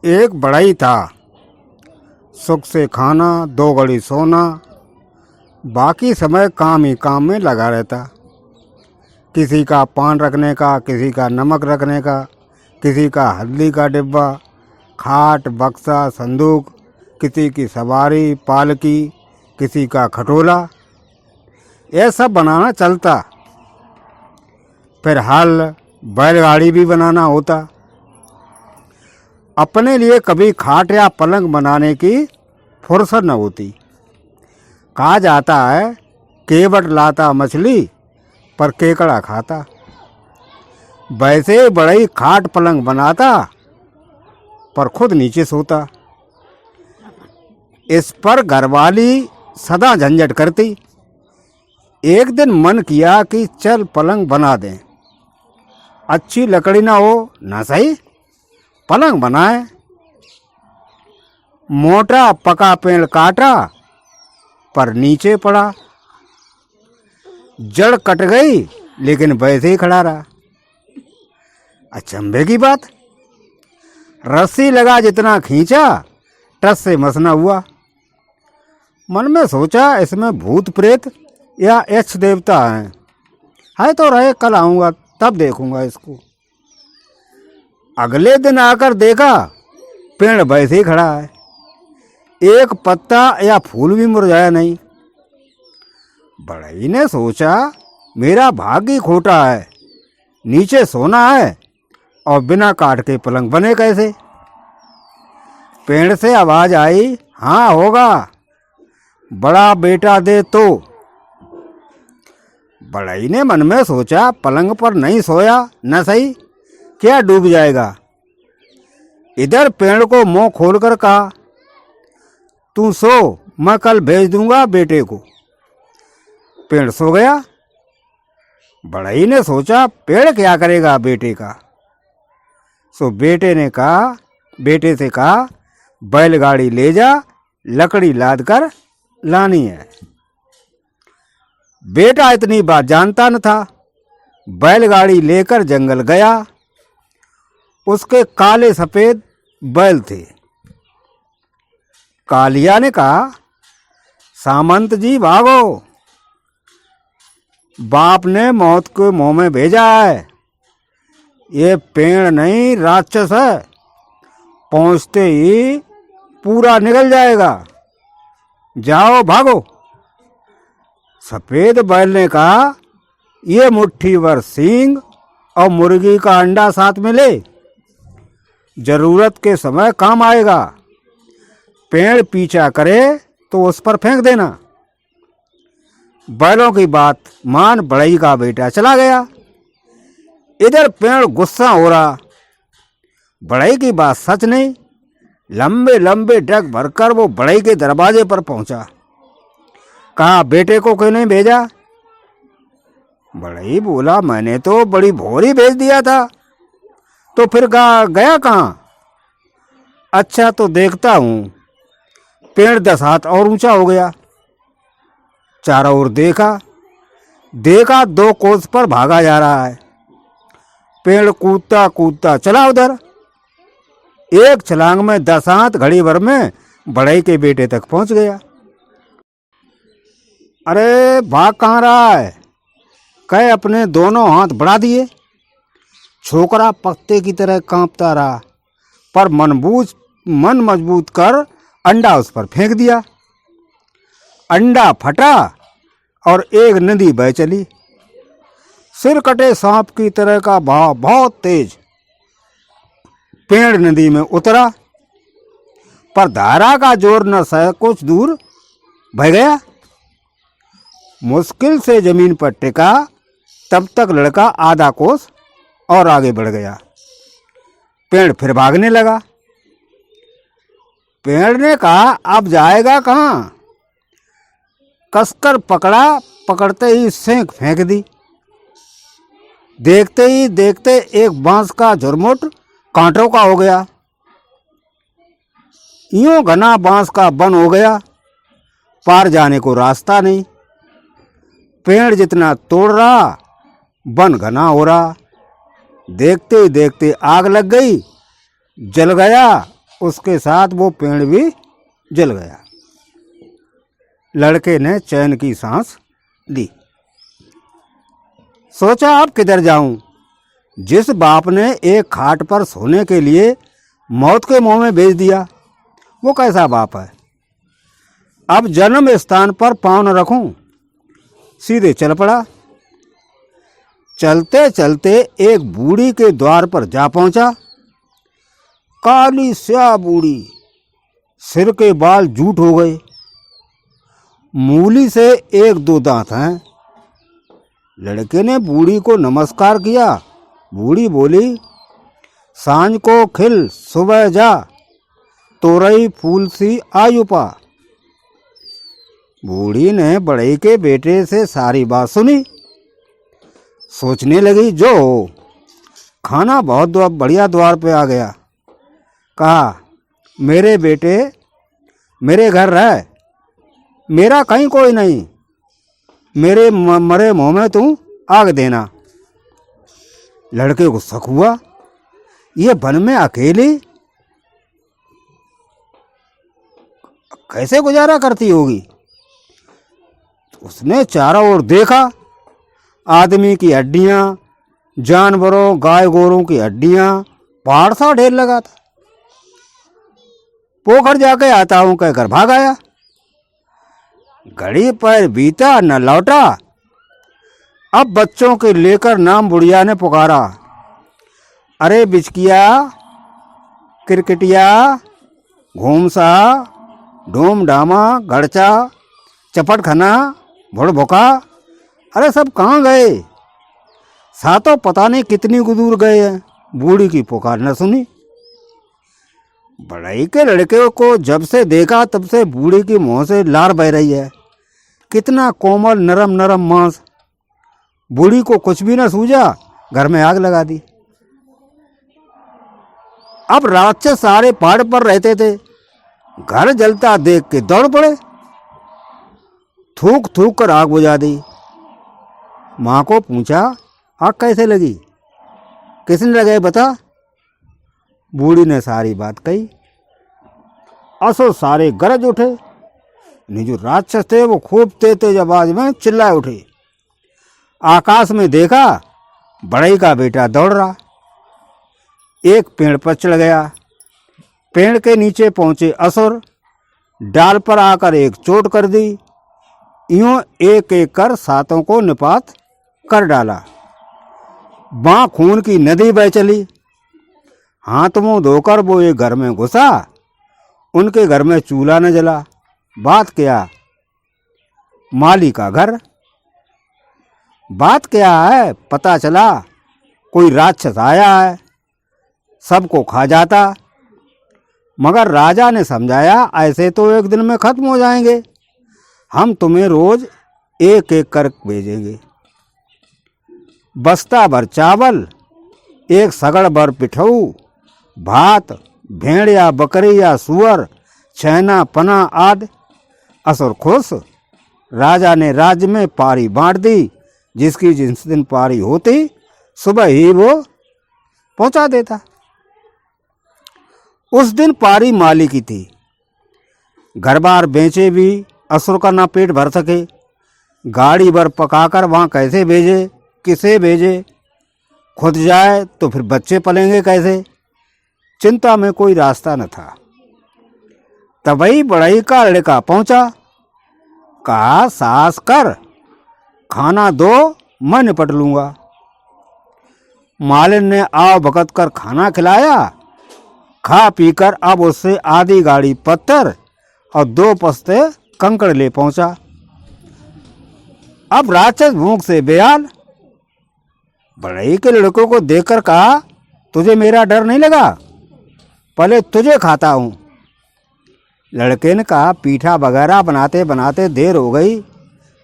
एक बढ़ई था, सुख से खाना, दो घड़ी सोना, बाकी समय काम ही काम में लगा रहता। किसी का पान रखने का, किसी का नमक रखने का, किसी का हल्दी का डिब्बा, खाट, बक्सा, संदूक, किसी की सवारी, पालकी, किसी का खटोला, यह सब बनाना चलता। फिर हल, बैलगाड़ी भी बनाना होता। अपने लिए कभी खाट या पलंग बनाने की फुर्सत न होती। कहा जाता है, केवट लाता मछली पर केकड़ा खाता। वैसे बड़ई खाट पलंग बनाता पर खुद नीचे सोता। इस पर घरवाली सदा झंझट करती। एक दिन मन किया कि चल पलंग बना दें। अच्छी लकड़ी ना हो ना सही, पलंग बनाए। मोटा पका पेड़ काटा पर नीचे पड़ा। जड़ कट गई लेकिन वैसे ही खड़ा रहा। अचंभे की बात, रस्सी लगा जितना खींचा टस से मसना हुआ। मन में सोचा, इसमें भूत प्रेत या यक्ष देवता हैं। है तो रहे, कल आऊंगा तब देखूंगा इसको। अगले दिन आकर देखा, पेड़ वैसे ही खड़ा है। एक पत्ता या फूल भी मुरझाया नहीं। बढ़ई ने सोचा, मेरा भाग्य खोटा है। नीचे सोना है और बिना काट के पलंग बने कैसे। पेड़ से आवाज आई, हाँ होगा, बड़ा बेटा दे तो। बढ़ई ने मन में सोचा, पलंग पर नहीं सोया न सही, क्या डूब जाएगा। इधर पेड़ को मुंह खोलकर कहा, तू सो, मैं कल भेज दूंगा बेटे को। पेड़ सो गया। बढ़ई ने सोचा, पेड़ क्या करेगा बेटे का। सो बेटे से कहा, बैलगाड़ी ले जा, लकड़ी लाद कर लानी है। बेटा इतनी बात जानता न था। बैलगाड़ी लेकर जंगल गया। उसके काले सफेद बैल थे। कालिया ने कहा, सामंत जी भागो, बाप ने मौत के मुंह में भेजा है। ये पेड़ नहीं राक्षस है, पहुंचते ही पूरा निकल जाएगा। जाओ भागो। सफेद बैल ने कहा, ये मुट्ठी भर सींग और मुर्गी का अंडा साथ में ले, जरूरत के समय काम आएगा। पेड़ पीछा करे तो उस पर फेंक देना। बैलों की बात मान बढ़ई का बेटा चला गया। इधर पेड़ गुस्सा हो रहा, बढ़ई की बात सच नहीं। लंबे लंबे डग भरकर वो बढ़ई के दरवाजे पर पहुंचा। कहा, बेटे को क्यों नहीं भेजा। बढ़ई बोला, मैंने तो बड़ी भोरी भेज दिया था, तो फिर गया कहाँ। अच्छा तो देखता हूं। पेड़ 10 हाथ और ऊंचा हो गया। चारों ओर देखा 2 कोस पर भागा जा रहा है। पेड़ कूदता कूदता चला उधर। एक छलांग में 10 हाथ घड़ी भर में बढ़ई के बेटे तक पहुंच गया। अरे भाग कहाँ रहा है, कह अपने दोनों हाथ बढ़ा दिए। छोकरा पत्ते की तरह कांपता रहा, पर मन मजबूत कर अंडा उस पर फेंक दिया। अंडा फटा और एक नदी बह चली। सिर कटे सांप की तरह का भाव बहुत तेज। पेड़ नदी में उतरा, पर धारा का जोर न सह कुछ दूर बह गया। मुश्किल से जमीन पर टिका, तब तक लड़का आधा कोस और आगे बढ़ गया। पेड़ फिर भागने लगा। पेड़ ने कहा, अब जाएगा कहाँ। कसकर पकड़ा, पकड़ते ही सेंक फेंक दी। देखते ही देखते एक बांस का झुरमुट कांटों का हो गया। यूं घना बांस का वन हो गया, पार जाने को रास्ता नहीं। पेड़ जितना तोड़ रहा, वन घना हो रहा। देखते ही देखते आग लग गई, जल गया उसके साथ वो पेड़ भी जल गया। लड़के ने चैन की सांस ली। सोचा अब किधर जाऊं। जिस बाप ने एक खाट पर सोने के लिए मौत के मुंह में भेज दिया, वो कैसा बाप है। अब जन्म स्थान पर पांव न रखूं, सीधे चल पड़ा। चलते चलते एक बूढ़ी के द्वार पर जा पहुंचा। काली स्याह बूढ़ी, सिर के बाल जूट हो गए, मूली से 1-2 दांत हैं। लड़के ने बूढ़ी को नमस्कार किया। बूढ़ी बोली, सांझ को खिल सुबह जा, तोरई फूल सी आयु पा। बूढ़ी ने बड़ई के बेटे से सारी बात सुनी। सोचने लगी जो हो। खाना बहुत बढ़िया द्वार पे आ गया। कहा, मेरे बेटे मेरे घर रह, मेरा कहीं कोई नहीं, मेरे मरे मुंह में तू आग देना। लड़के को शक हुआ, ये वन में अकेली कैसे गुजारा करती होगी। उसने चारों ओर देखा। आदमी की हड्डियां, जानवरों गाय गोरों की हड्डियां, पहाड़ सा ढेर लगा था। पोखर जाके आता हूं कहकर भाग आया। घड़ी पर बीता न लौटा। अब बच्चों के लेकर नाम बुढ़िया ने पुकारा, अरे बिचकिया, क्रिकेटिया, घूमसा, ढूम ढामा, गड़चा, चपटखना, भुड़भुका, अरे सब कहाँ गए। सातों पता नहीं कितनी दूर गए हैं। बूढ़ी की पुकार न सुनी। बड़ई के लड़के को जब से देखा तब से बूढ़ी की मुंह से लार बह रही है। कितना कोमल नरम नरम मांस। बूढ़ी को कुछ भी न सूझा, घर में आग लगा दी। अब राक्षस सारे पहाड़ पर रहते थे। घर जलता देख के दौड़ पड़े, थूक थूक कर आग बुझा दी। माँ को पूछा, आग कैसे लगी, किसने लगाई बता। बूढ़ी ने सारी बात कही। असो सारे गरज उठे। जो राक्षस थे वो खूब तेज आवाज में चिल्लाए उठे। आकाश में देखा, बड़ई का बेटा दौड़ रहा। एक पेड़ पर चढ़ गया। पेड़ के नीचे पहुंचे असुर, डाल पर आकर एक चोट कर दी। यूं एक एक कर सातों को निपात कर डाला। बाँ खून की नदी बह चली। हाथ मुंह धोकर वो एक घर में घुसा। उनके घर में चूल्हा न जला। बात क्या, माली का घर। बात क्या है, पता चला कोई राक्षस आया है, सबको खा जाता। मगर राजा ने समझाया, ऐसे तो एक दिन में खत्म हो जाएंगे, हम तुम्हें रोज एक एक कर भेजेंगे। बस्ता भर चावल, एक सगड़ भर पिठऊ, भात, भेड़ या बकरी या सुअर, छैना पना आदि। असुर खुश। राजा ने राज्य में पारी बांट दी। जिसकी जिस दिन पारी होती सुबह ही वो पहुंचा देता। उस दिन पारी माली की थी। घर बार बेचे भी असुर का ना पेट भर सके। गाड़ी भर पकाकर वहां कैसे भेजे, किसे भेजे, खुद जाए तो फिर बच्चे पलेंगे कैसे। चिंता में कोई रास्ता न था। तभी बड़ई का लड़का पहुंचा। कहा, सास कर, खाना दो, मैं निपट लूंगा। मालिन ने आव भगत कर खाना खिलाया। खा पीकर अब उससे आधी गाड़ी पत्थर और 2 पस्ते कंकड़ ले पहुंचा। अब राक्षस भूख से बेहाल। बड़ई के लड़कों को देखकर कहा, तुझे मेरा डर नहीं लगा, पहले तुझे खाता हूं। लड़के ने कहा, पीठा वगैरह बनाते बनाते देर हो गई,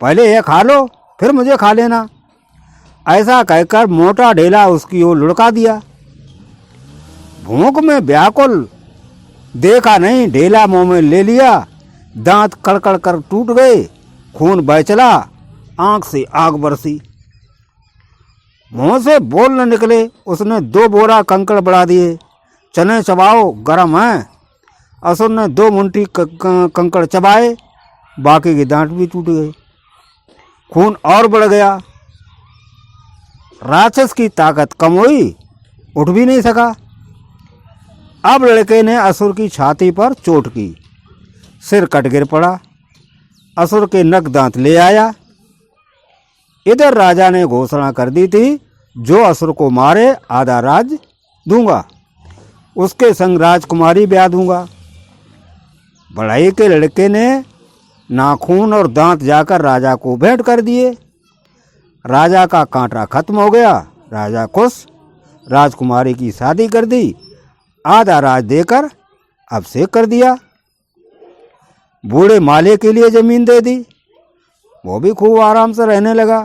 पहले ये खा लो फिर मुझे खा लेना। ऐसा कहकर मोटा ढेला उसकी ओर लुढ़का दिया। भूख में व्याकुल, देखा नहीं, ढेला मुंह में ले लिया। दांत कड़कड़ कर टूट गए, खून बह चला, आंख से आग बरसी। मुंह से बोल न निकले। उसने 2 बोरा कंकड़ बढ़ा दिए। चने चबाओ, गरम है, असुर ने 2 मुट्ठी कंकड़ चबाए, बाकी के दांत भी टूट गए। खून और बढ़ गया। राक्षस की ताकत कम हुई, उठ भी नहीं सका। अब लड़के ने असुर की छाती पर चोट की, सिर कट गिर पड़ा। असुर के नक दांत ले आया। इधर राजा ने घोषणा कर दी थी, जो असुर को मारे आधा राज दूंगा, उसके संग राजकुमारी ब्याह दूंगा। बढ़ई के लड़के ने नाखून और दांत जाकर राजा को भेंट कर दिए। राजा का कांटा खत्म हो गया। राजा खुश, राजकुमारी की शादी कर दी, आधा राज देकर अभिषेक कर दिया। बूढ़े माले के लिए जमीन दे दी, वो भी खूब आराम से रहने लगा।